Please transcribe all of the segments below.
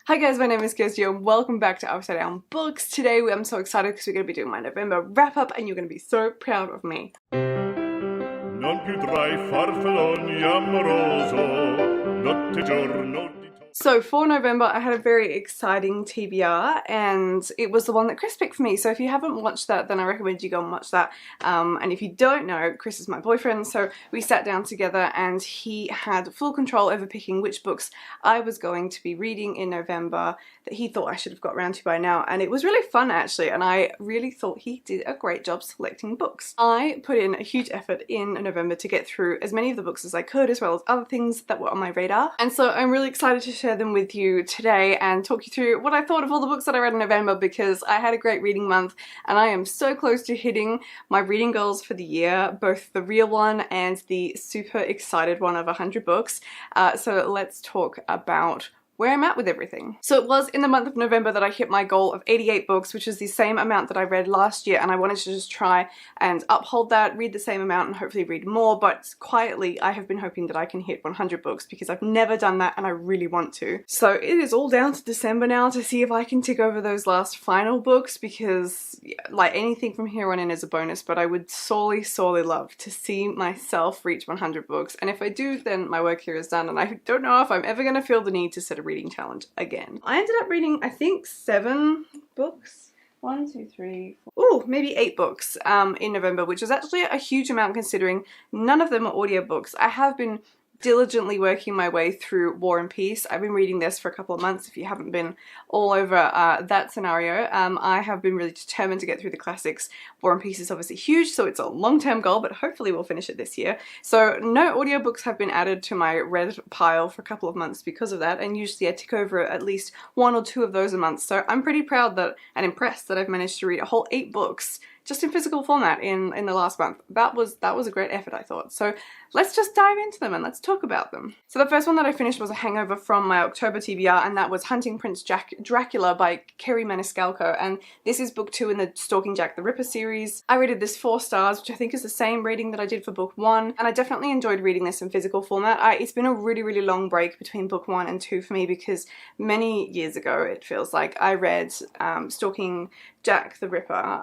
Hi guys, my name is Kirsty and welcome back to Upside Down Books. Today I'm so excited because we're going to be doing my November wrap-up and you're going to be so proud of me. Non più tra I farfalloni amoroso, notte giorno. So for November I had a very exciting TBR and it was the one that Chris picked for me, so if you haven't watched that then I recommend you go and watch that. And if you don't know, Chris is my boyfriend, so we sat down together and he had full control over picking which books I was going to be reading in November that he thought I should have got around to by now, and it was really fun actually, and I really thought he did a great job selecting books. I put in a huge effort in November to get through as many of the books as I could, as well as other things that were on my radar, and so I'm really excited to share them with you today and talk you through what I thought of all the books that I read in November, because I had a great reading month and I am so close to hitting my reading goals for the year, both the real one and the super excited one of 100 books. So let's talk about where I'm at with everything. So it was in the month of November that I hit my goal of 88 books, which is the same amount that I read last year, and I wanted to just try and uphold that, read the same amount and hopefully read more, but quietly I have been hoping that I can hit 100 books because I've never done that and I really want to. So it is all down to December now to see if I can tick over those last final books, because like anything from here on in is a bonus, but I would sorely love to see myself reach 100 books, and if I do then my work here is done and I don't know if I'm ever going to feel the need to set a reading challenge again. I ended up reading I think 7 books. 1, 2, 3, 4, ooh, maybe 8 books in November, which is actually a huge amount considering none of them are audiobooks. I have been diligently working my way through War and Peace. I've been reading this for a couple of months if you haven't been all over that scenario. I have been really determined to get through the classics. War and Peace is obviously huge, so it's a long-term goal, but hopefully we'll finish it this year. So no audiobooks have been added to my read pile for a couple of months because of that, and usually I tick over at least 1 or 2 of those a month. So I'm pretty proud that and impressed that I've managed to read a whole 8 books just in physical format in the last month. That was a great effort, I thought. So let's just dive into them and let's talk about them. So the first one that I finished was a hangover from my October TBR, and that was Hunting Prince Dracula by Kerry Maniscalco, and this is book 2 in the Stalking Jack the Ripper series. I rated this 4 stars, which I think is the same rating that I did for book 1, and I definitely enjoyed reading this in physical format. It's been a really long break between book 1 and 2 for me, because many years ago, it feels like, I read Stalking Jack the Ripper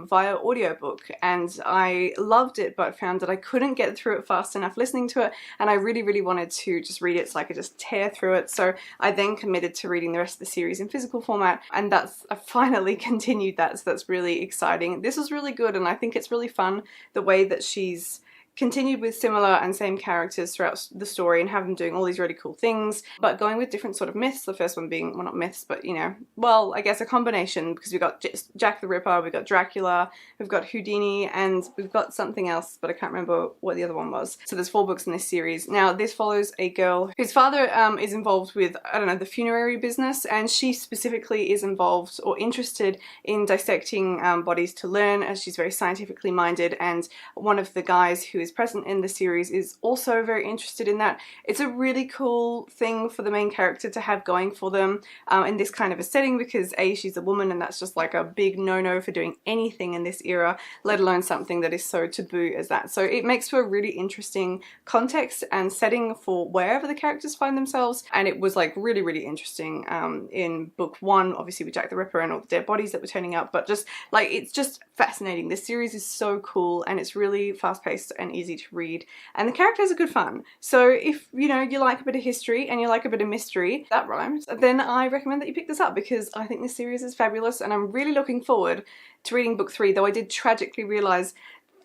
via audiobook, and I loved it but found that I couldn't get through it fast enough listening to it, and I really wanted to just read it so I could just tear through it. So I then committed to reading the rest of the series in physical format, and I finally continued that, so that's really exciting. This was really good, and I think it's really fun the way that she's continued with similar and same characters throughout the story and have them doing all these really cool things, but going with different sort of myths. The first one being, well, not myths, but you know, well, I guess a combination, because we've got Jack the Ripper, we've got Dracula, we've got Houdini, and we've got something else, but I can't remember what the other one was. So there's 4 books in this series. Now this follows a girl whose father is involved with, I don't know, the funerary business, and she specifically is involved or interested in dissecting bodies to learn, as she's very scientifically minded, and one of the guys who is present in the series is also very interested in that. It's a really cool thing for the main character to have going for them in this kind of a setting, because A, she's a woman and that's just like a big no-no for doing anything in this era, let alone something that is so taboo as that. So it makes for a really interesting context and setting for wherever the characters find themselves, and it was like really interesting in book 1, obviously with Jack the Ripper and all the dead bodies that were turning up, but just like, it's just fascinating. This series is so cool and it's really fast-paced and easy to read, and the characters are good fun. So if you know you like a bit of history and you like a bit of mystery, that rhymes, then I recommend that you pick this up, because I think this series is fabulous and I'm really looking forward to reading book 3, though I did tragically realise,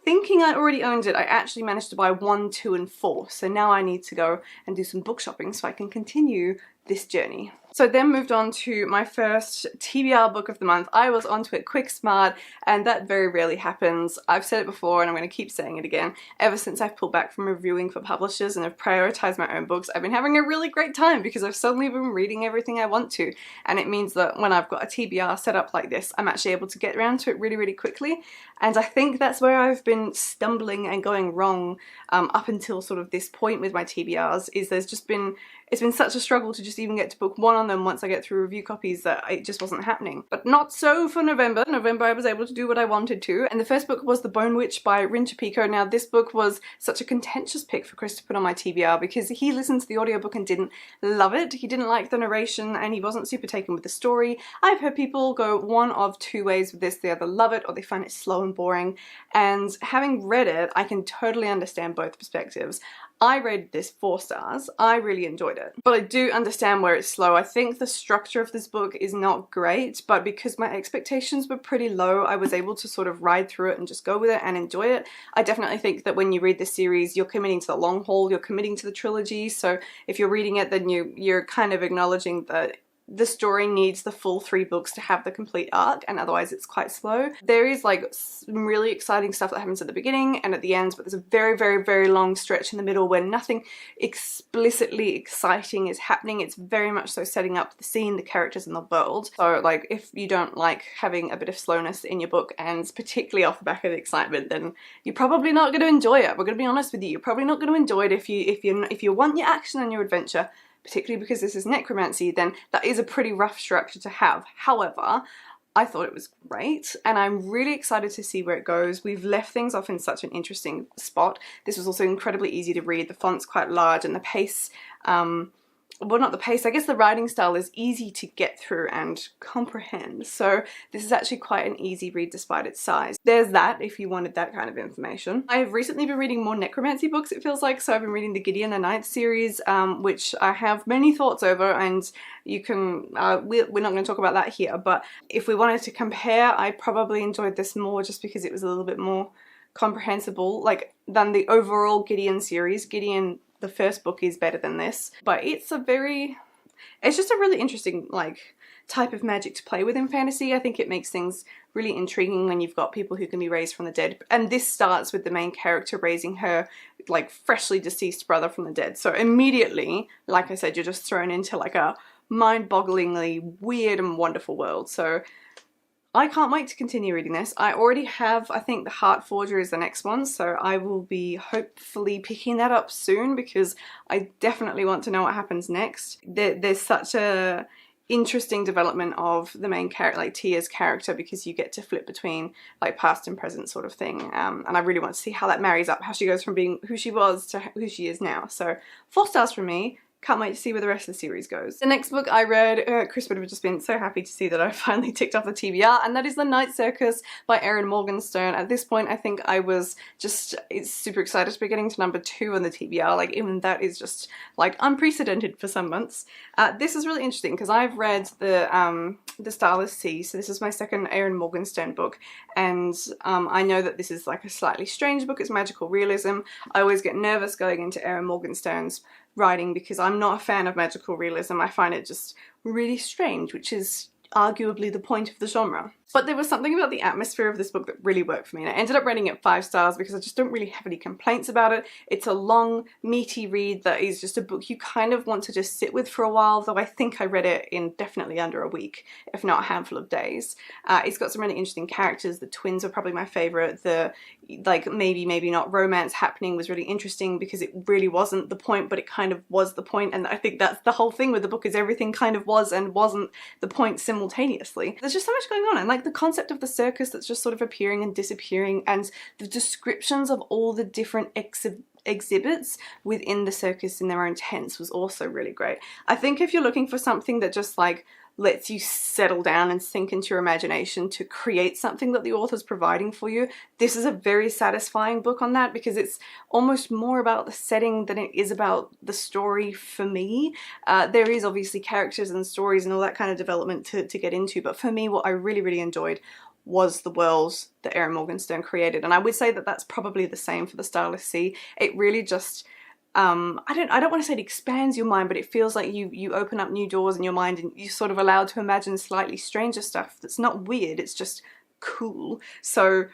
thinking I already owned it, I actually managed to buy 1, 2 and 4, so now I need to go and do some book shopping so I can continue this journey. So I then moved on to my first TBR book of the month. I was onto it quick, smart, and that very rarely happens. I've said it before and I'm going to keep saying it again. Ever since I've pulled back from reviewing for publishers and have prioritized my own books, I've been having a really great time because I've suddenly been reading everything I want to. And it means that when I've got a TBR set up like this, I'm actually able to get around to it really quickly. And I think that's where I've been stumbling and going wrong up until sort of this point with my TBRs, is there's just been it's been such a struggle to just even get to book 1 on them once I get through review copies that it just wasn't happening. But not so for November. November I was able to do what I wanted to, and the first book was The Bone Witch by Rin Chipico. Now this book was such a contentious pick for Chris to put on my TBR because he listened to the audiobook and didn't love it. He didn't like the narration and he wasn't super taken with the story. I've heard people go one of two ways with this. They either love it or they find it slow and boring, and having read it I can totally understand both perspectives. I rated this 4 stars. I really enjoyed it. But I do understand where it's slow. I think the structure of this book is not great, but because my expectations were pretty low, I was able to sort of ride through it and just go with it and enjoy it. I definitely think that when you read this series, you're committing to the long haul, you're committing to the trilogy, so if you're reading it, then you're kind of acknowledging that the story needs the full 3 books to have the complete arc, and otherwise it's quite slow. There is like some really exciting stuff that happens at the beginning and at the end, but there's a very, very, very long stretch in the middle where nothing explicitly exciting is happening. It's very much so setting up the scene, the characters, and the world. So like if you don't like having a bit of slowness in your book, and particularly off the back of the excitement, then you're probably not going to enjoy it. We're going to be honest with you. You're probably not going to enjoy it if you want your action and your adventure, particularly because this is necromancy. Then that is a pretty rough structure to have. However, I thought it was great and I'm really excited to see where it goes. We've left things off in such an interesting spot. This was also incredibly easy to read. The font's quite large and the pace, well, not the pace, I guess the writing style is easy to get through and comprehend. So this is actually quite an easy read despite its size. There's that if you wanted that kind of information. I have recently been reading more necromancy books, it feels like. So I've been reading the Gideon the Ninth series, which I have many thoughts over, and you can, we're not going to talk about that here, but if we wanted to compare, I probably enjoyed this more just because it was a little bit more comprehensible, like, than the overall Gideon series. Gideon, the first book, is better than this, but it's just a really interesting like type of magic to play with in fantasy. I think it makes things really intriguing when you've got people who can be raised from the dead, and this starts with the main character raising her like freshly deceased brother from the dead. So immediately, like I said, you're just thrown into like a mind-bogglingly weird and wonderful world. So I can't wait to continue reading this. I already have, I think, The Heart Forger is the next one, so I will be hopefully picking that up soon because I definitely want to know what happens next. There's such a interesting development of the main character, like Tia's character, because you get to flip between like past and present sort of thing, and I really want to see how that marries up, how she goes from being who she was to who she is now. So 4 stars from me. Can't wait to see where the rest of the series goes. The next book I read, Chris would have just been so happy to see that I finally ticked off the TBR, and that is The Night Circus by Erin Morgenstern. At this point, I think I was just super excited to be getting to number 2 on the TBR. Like, even that is just like unprecedented for some months. This is really interesting because I've read the Starless Sea, so this is my second Erin Morgenstern book, and I know that this is like a slightly strange book. It's magical realism. I always get nervous going into Erin Morgenstern's writing because I'm not a fan of magical realism. I find it just really strange, which is arguably the point of the genre. But there was something about the atmosphere of this book that really worked for me, and I ended up rating it 5 stars because I just don't really have any complaints about it. It's a long, meaty read that is just a book you kind of want to just sit with for a while, though I think I read it in definitely under a week, if not a handful of days. It's got some really interesting characters. The twins are probably my favourite. The like maybe not romance happening was really interesting because it really wasn't the point, but it kind of was the point, and I think that's the whole thing with the book, is everything kind of was and wasn't the point simultaneously. There's just so much going on, and like the concept of the circus that's just sort of appearing and disappearing, and the descriptions of all the different exhibits within the circus in their own tents was also really great. I think if you're looking for something that just like lets you settle down and sink into your imagination to create something that the author's providing for you, this is a very satisfying book on that, because it's almost more about the setting than it is about the story for me. There is obviously characters and stories and all that kind of development to get into, but for me what I really enjoyed was the world that Erin Morgenstern created, and I would say that that's probably the same for The Starless Sea. It really just I don't want to say it expands your mind, but it feels like you open up new doors in your mind and you're sort of allowed to imagine slightly stranger stuff that's not weird, it's just cool. So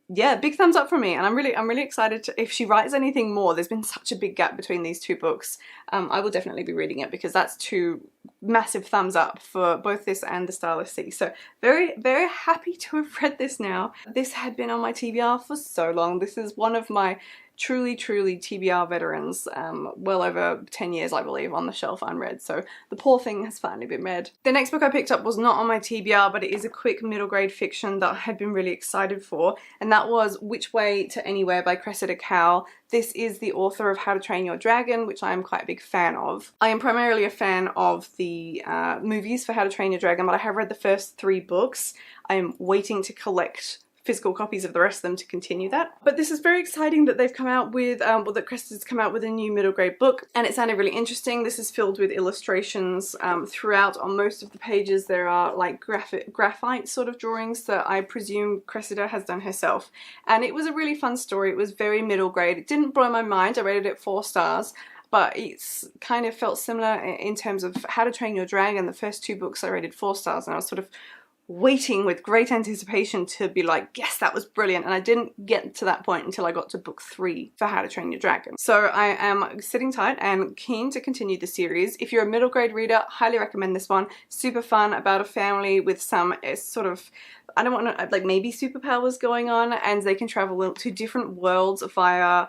yeah, big thumbs up from me, and I'm really excited to, if she writes anything more. There's been such a big gap between these 2 books. I will definitely be reading it because that's 2 massive thumbs up for both this and The Starless Sea. So very, very happy to have read this now. This had been on my TBR for so long. This is one of my truly TBR veterans, well over 10 years I believe, on the shelf unread, so the poor thing has finally been read. The next book I picked up was not on my TBR, but it is a quick middle grade fiction that I had been really excited for, and that was Which Way to Anywhere by Cressida Cowell. This is the author of How to Train Your Dragon, which I am quite a big fan of. I am primarily a fan of the movies for How to Train Your Dragon, but I have read the first 3 books. I am waiting to collect physical copies of the rest of them to continue that. But this is very exciting that they've come out with, well, that Cressida's come out with a new middle grade book, and it sounded really interesting. This is filled with illustrations throughout. On most of the pages there are like graphite sort of drawings that I presume Cressida has done herself. And it was a really fun story. It was very middle grade. It didn't blow my mind. I rated it 4 stars. But it's kind of felt similar in terms of How to Train Your Dragon. The first 2 books I rated 4 stars, and I was sort of waiting with great anticipation to be like, yes, that was brilliant, and I didn't get to that point until I got to book 3 for How to Train Your Dragon. So I am sitting tight and keen to continue the series. If you're a middle grade reader, highly recommend this one. Super fun, about a family with some sort of, I don't want to, like, maybe superpowers going on, and they can travel to different worlds via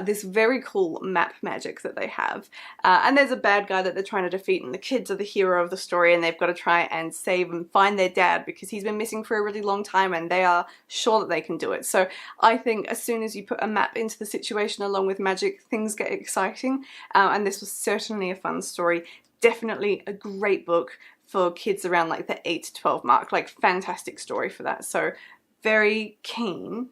this very cool map magic that they have. And there's a bad guy that they're trying to defeat, and the kids are the hero of the story, and they've got to try and save and find their dad because he's been missing for a really long time, and they are sure that they can do it. So I think as soon as you put a map into the situation along with magic, things get exciting, and this was certainly a fun story. Definitely a great book for kids around like the 8 to 12 mark. Like, fantastic story for that. So very keen,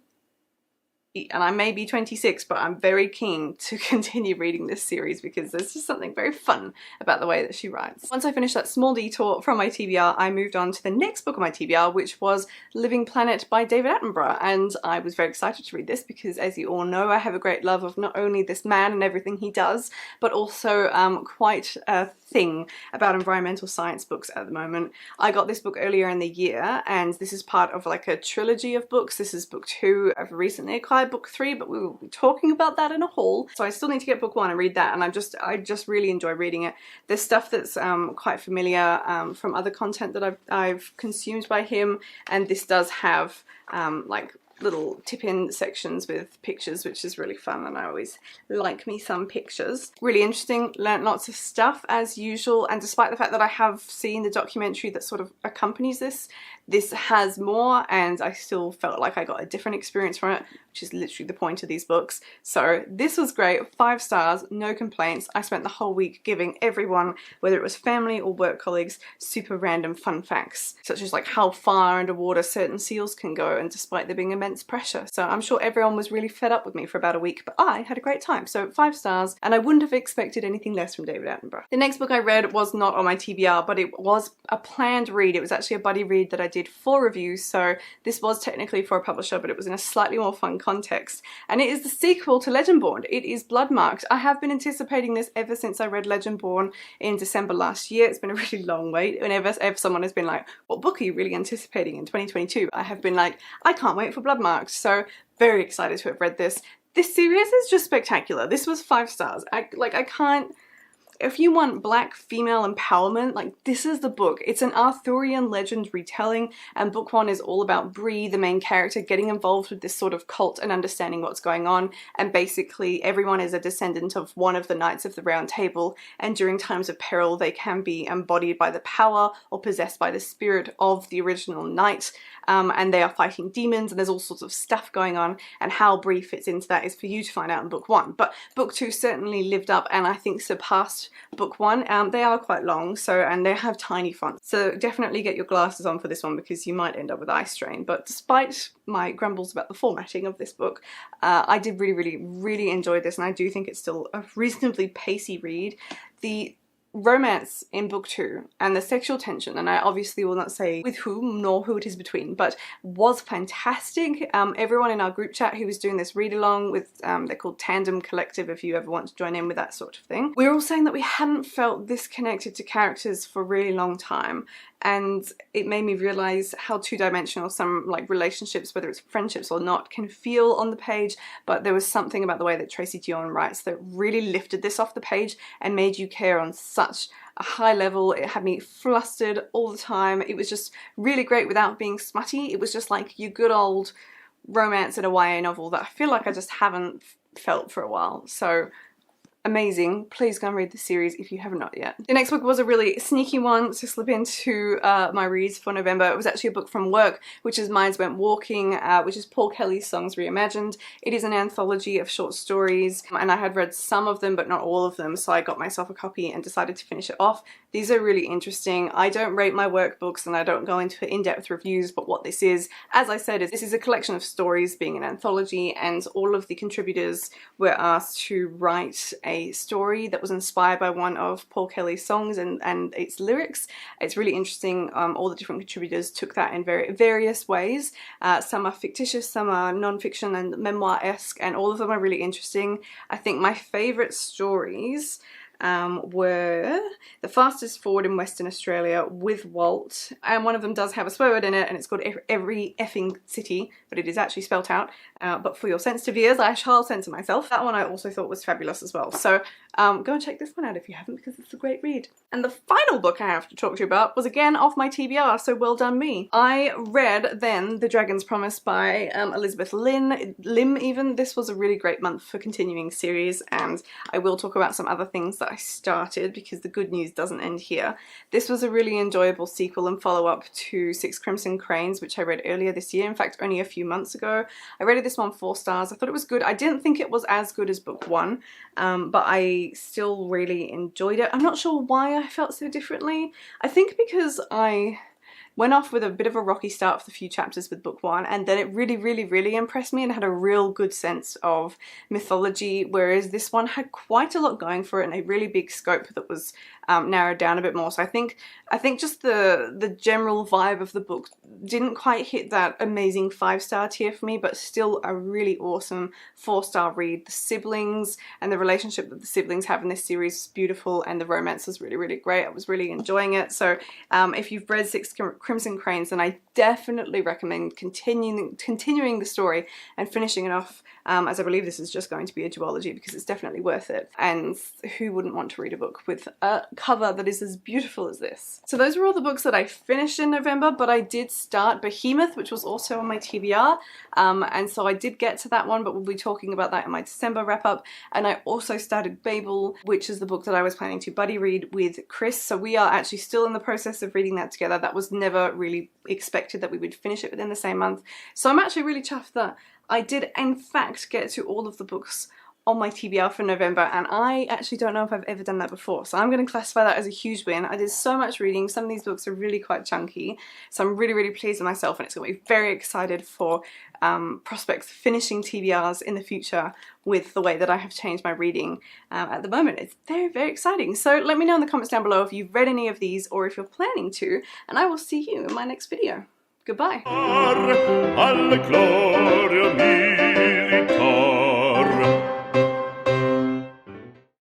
and I may be 26, but I'm very keen to continue reading this series because there's just something very fun about the way that she writes. Once I finished that small detour from my TBR, I moved on to the next book on my TBR, which was Living Planet by David Attenborough, and I was very excited to read this because, as you all know, I have a great love of not only this man and everything he does, but also quite a thing about environmental science books at the moment. I got this book earlier in the year, and this is part of like a trilogy of books. This is book 2. I've recently acquired book 3, but we will be talking about that in a haul. So I still need to get book 1 and read that, and I just really enjoy reading it. There's stuff that's quite familiar from other content that I've consumed by him, and this does have like little tip-in sections with pictures, which is really fun, and I always like me some pictures. Really interesting, learnt lots of stuff as usual, and despite the fact that I have seen the documentary that sort of accompanies this, this has more, and I still felt like I got a different experience from it, which is literally the point of these books. So this was great, 5 stars, no complaints. I spent the whole week giving everyone, whether it was family or work colleagues, super random fun facts, such as like how far underwater certain seals can go, and despite there being immense pressure. So I'm sure everyone was really fed up with me for about a week, but I had a great time. So 5 stars, and I wouldn't have expected anything less from David Attenborough. The next book I read was not on my TBR, but it was a planned read. It was actually a buddy read that I did for reviews, so this was technically for a publisher, but it was in a slightly more fun context, and it is the sequel to Legendborn. It is Bloodmarked. I have been anticipating this ever since I read Legendborn in December last year. It's been a really long wait. Whenever someone has been like, what book are you really anticipating in 2022? I have been like, I can't wait for Bloodmarked. So very excited to have read this. This series is just spectacular. This was 5 stars. I can't. If you want black female empowerment, like, this is the book. It's an Arthurian legend retelling, and book 1 is all about Bree, the main character, getting involved with this sort of cult and understanding what's going on, and basically everyone is a descendant of one of the Knights of the Round Table, and during times of peril they can be embodied by the power or possessed by the spirit of the original knight, and they are fighting demons, and there's all sorts of stuff going on, and how Bree fits into that is for you to find out in book 1. But book 2 certainly lived up and I think surpassed book 1. They are quite long, so, and they have tiny fonts, so definitely get your glasses on for this one because you might end up with eye strain. But despite my grumbles about the formatting of this book, I did really enjoy this, and I do think it's still a reasonably pacey read. The romance in book 2 and the sexual tension, and I obviously will not say with whom nor who it is between, but was fantastic. Everyone in our group chat who was doing this read along with, they're called Tandem Collective if you ever want to join in with that sort of thing, we were all saying that we hadn't felt this connected to characters for a really long time. And it made me realize how two-dimensional some like relationships, whether it's friendships or not, can feel on the page. But there was something about the way that Tracy Deonn writes that really lifted this off the page and made you care on such such a high level. It had me flustered all the time. It was just really great without being smutty. It was just like your good old romance in a YA novel that I feel like I just haven't felt for a while. So amazing. Please go and read the series if you have not yet. The next book was a really sneaky one to slip into my reads for November. It was actually a book from work, which is Minds Went Walking, which is Paul Kelly's Songs Reimagined. It is an anthology of short stories, and I had read some of them but not all of them, so I got myself a copy and decided to finish it off. These are really interesting. I don't rate my workbooks and I don't go into in-depth reviews, but what this is, as I said, is this is a collection of stories being an anthology, and all of the contributors were asked to write a story that was inspired by one of Paul Kelly's songs and its lyrics. It's really interesting. All the different contributors took that in various ways. Some are fictitious, some are non-fiction and memoir-esque, and all of them are really interesting. I think my favourite stories were The Fastest Forward in Western Australia with Walt, and one of them does have a swear word in it and it's called Every Effing City, but it is actually spelt out, but for your sensitive ears I shall censor myself. That one I also thought was fabulous as well, so go and check this one out if you haven't, because it's a great read. And the final book I have to talk to you about was again off my TBR, so well done me. I read then The Dragon's Promise by Elizabeth Lim even. This was a really great month for continuing series, and I will talk about some other things that I started because the good news doesn't end here. This was a really enjoyable sequel and follow-up to Six Crimson Cranes, which I read earlier this year, in fact only a few months ago. I rated this one 4 stars. I thought it was good. I didn't think it was as good as book 1, but I still really enjoyed it. I'm not sure why I felt so differently. I think because I went off with a bit of a rocky start for the few chapters with book 1, and then it really impressed me and had a real good sense of mythology, whereas this one had quite a lot going for it and a really big scope that was narrowed down a bit more. So I think just the general vibe of the book didn't quite hit that amazing 5-star tier for me, but still a really awesome 4-star read. The siblings and the relationship that the siblings have in this series is beautiful, and the romance is really great. I was really enjoying it. So if you've read Six Crimson Cranes, then I definitely recommend continuing the story and finishing it off, as I believe this is just going to be a duology, because it's definitely worth it. And who wouldn't want to read a book with a cover that is as beautiful as this? So those were all the books that I finished in November, but I did start Behemoth, which was also on my TBR, and so I did get to that one, but we'll be talking about that in my December wrap-up. And I also started Babel, which is the book that I was planning to buddy read with Chris, so we are actually still in the process of reading that together. That was never really expected that we would finish it within the same month, so I'm actually really chuffed that I did in fact get to all of the books on my TBR for November, and I actually don't know if I've ever done that before, so I'm going to classify that as a huge win. I did so much reading. Some of these books are really quite chunky, so I'm really pleased with myself, and it's going to be very excited for prospects finishing TBRs in the future with the way that I have changed my reading at the moment. It's very exciting. So let me know in the comments down below if you've read any of these or if you're planning to, and I will see you in my next video. Goodbye. Alle gloria militar.